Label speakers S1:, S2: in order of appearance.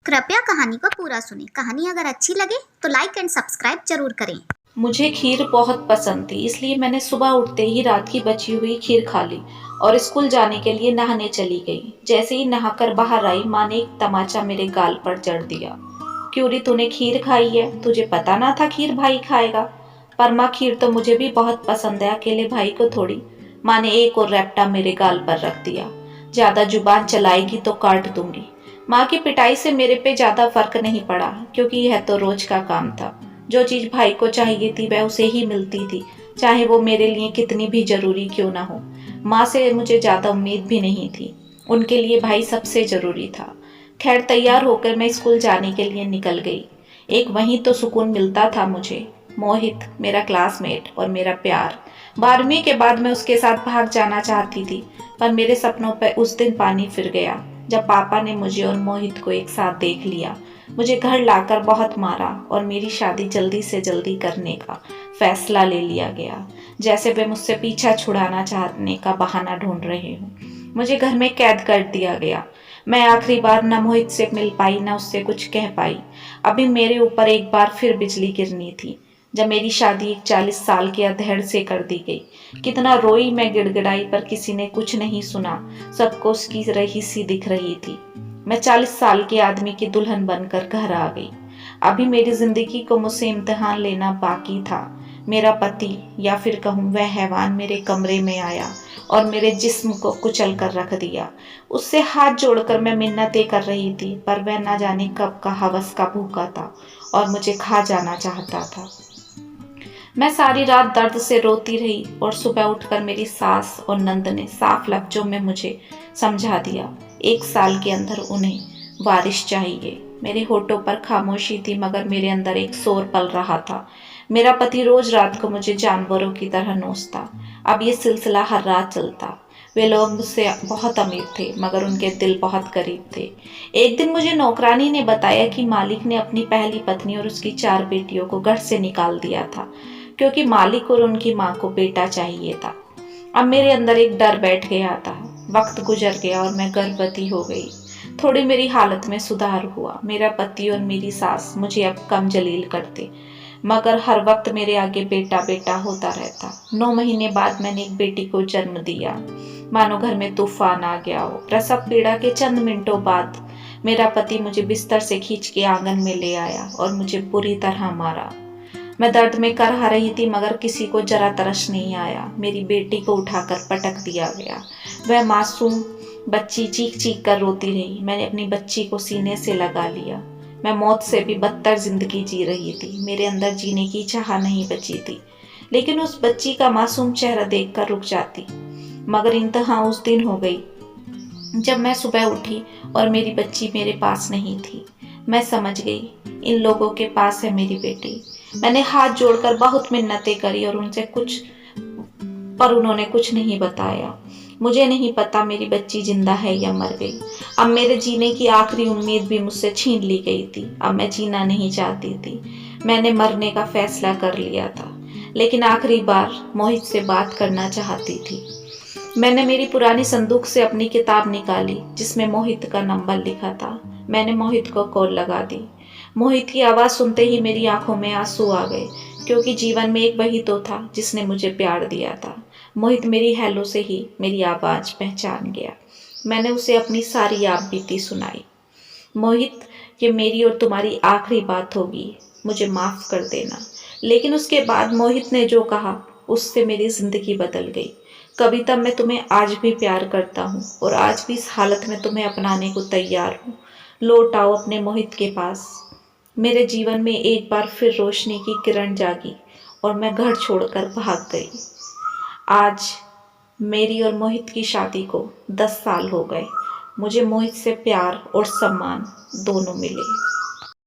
S1: कृपया कहानी को पूरा सुनें। कहानी अगर अच्छी लगे तो लाइक एंड सब्सक्राइब जरूर करें।
S2: मुझे खीर बहुत पसंद थी, इसलिए मैंने सुबह उठते ही रात की बची हुई खीर खा ली और स्कूल जाने के लिए नहाने चली गई। जैसे ही नहाकर बाहर आई, माँ ने एक तमाचा मेरे गाल पर जड़ दिया। क्यों रे, तूने खीर खाई है? तुझे पता ना था खीर भाई खाएगा? पर माँ, खीर तो मुझे भी बहुत पसंद है, अकेले भाई को थोड़ी। माँ ने एक और रैप्टा मेरे गाल पर रख दिया। ज्यादा जुबान चलाएगी तो काट दूंगी। माँ की पिटाई से मेरे पे ज्यादा फर्क नहीं पड़ा, क्योंकि यह तो रोज का काम था। जो चीज भाई को चाहिए थी वह उसे ही मिलती थी, चाहे वो मेरे लिए कितनी भी जरूरी क्यों ना हो। माँ से मुझे ज्यादा उम्मीद भी नहीं थी, उनके लिए भाई सबसे जरूरी था। खैर, तैयार होकर मैं स्कूल जाने के लिए निकल गई। एक वहीं तो सुकून मिलता था मुझे। मोहित मेरा क्लासमेट और मेरा प्यार। 12वीं के बाद मैं उसके साथ भाग जाना चाहती थी, पर मेरे सपनों पर उस दिन पानी फिर गया जब पापा ने मुझे और मोहित को एक साथ देख लिया। मुझे घर लाकर बहुत मारा और मेरी शादी जल्दी से जल्दी करने का फैसला ले लिया गया, जैसे वे मुझसे पीछा छुड़ाना चाहने का बहाना ढूंढ रहे हों। मुझे घर में कैद कर दिया गया। मैं आखिरी बार न मोहित से मिल पाई, न उससे कुछ कह पाई। अभी मेरे ऊपर एक बार फिर बिजली गिरनी थी, जब मेरी शादी एक 40 साल के अधेड़ से कर दी गई। कितना रोई मैं, गिड़गिड़ाई, पर किसी ने कुछ नहीं सुना। सबको उसकी रही सी दिख रही थी। मैं 40 साल के आदमी की दुल्हन बनकर घर आ गई। अभी मेरी जिंदगी को मुझसे इम्तिहान लेना बाकी था। मेरा पति, या फिर कहूँ वह हैवान, मेरे कमरे में आया और मेरे जिस्म को कुचल कर रख दिया। उससे हाथ जोड़कर मैं मिन्नतें कर रही थी, पर वह न जाने कब का हवस का भूखा था और मुझे खा जाना चाहता था। मैं सारी रात दर्द से रोती रही और सुबह उठकर मेरी सास और नंद ने साफ लफ्जों में मुझे समझा दिया, 1 साल के अंदर उन्हें वारिस चाहिए। मेरे होठों पर खामोशी थी, मगर मेरे अंदर एक शोर पल रहा था। मेरा पति रोज रात को मुझे जानवरों की तरह नोचता। अब ये सिलसिला हर रात चलता। वे लोग मुझसे बहुत अमीर थे, मगर उनके दिल बहुत करीब थे। एक दिन मुझे नौकरानी ने बताया कि मालिक ने अपनी पहली पत्नी और उसकी 4 बेटियों को घर से निकाल दिया था, क्योंकि मालिक और उनकी माँ को बेटा चाहिए था। अब मेरे अंदर एक डर बैठ गया था। वक्त गुजर गया और मैं गर्भवती हो गई। थोड़ी मेरी हालत में सुधार हुआ। मेरा पति और मेरी सास मुझे अब कम जलील करते, मगर हर वक्त मेरे आगे बेटा बेटा होता रहता। 9 महीने बाद मैंने एक बेटी को जन्म दिया। मानो घर में तूफान आ गया हो। प्रसव पीड़ा के चंद मिनटों बाद मेरा पति मुझे बिस्तर से खींच के आंगन में ले आया और मुझे बुरी तरह मारा। मैं दर्द में करहा रही थी, मगर किसी को जरा तरस नहीं आया। मेरी बेटी को उठाकर पटक दिया गया। वह मासूम बच्ची चीख चीख कर रोती रही। मैंने अपनी बच्ची को सीने से लगा लिया। मैं मौत से भी बदतर जिंदगी जी रही थी। मेरे अंदर जीने की चाह नहीं बची थी, लेकिन उस बच्ची का मासूम चेहरा देखकर रुक जाती। मगर इंतहा उस दिन हो गई जब मैं सुबह उठी और मेरी बच्ची मेरे पास नहीं थी। मैं समझ गई, इन लोगों के पास है मेरी बेटी। मैंने हाथ जोड़कर बहुत मिन्नतें करी और उनसे कुछ, पर उन्होंने कुछ नहीं बताया। मुझे नहीं पता मेरी बच्ची जिंदा है या मर गई। अब मेरे जीने की आखिरी उम्मीद भी मुझसे छीन ली गई थी। अब मैं जीना नहीं चाहती थी। मैंने मरने का फैसला कर लिया था, लेकिन आखिरी बार मोहित से बात करना चाहती थी। मैंने मेरी पुरानी संदूक से अपनी किताब निकाली, जिसमें मोहित का नंबर लिखा था। मैंने मोहित को कॉल लगा दी। मोहित की आवाज़ सुनते ही मेरी आंखों में आंसू आ गए, क्योंकि जीवन में एक वही तो था जिसने मुझे प्यार दिया था। मोहित मेरी हेलो से ही मेरी आवाज़ पहचान गया। मैंने उसे अपनी सारी आप बीती सुनाई। मोहित, ये मेरी और तुम्हारी आखिरी बात होगी, मुझे माफ़ कर देना। लेकिन उसके बाद मोहित ने जो कहा, उससे मेरी ज़िंदगी बदल गई। कविता, मैं तुम्हें आज भी प्यार करता हूँ और आज भी इस हालत में तुम्हें अपनाने को तैयार हूँ। लौट आओ अपने मोहित के पास। मेरे जीवन में एक बार फिर रोशनी की किरण जागी और मैं घर छोड़कर भाग गई। आज मेरी और मोहित की शादी को 10 साल हो गए। मुझे मोहित से प्यार और सम्मान दोनों मिले।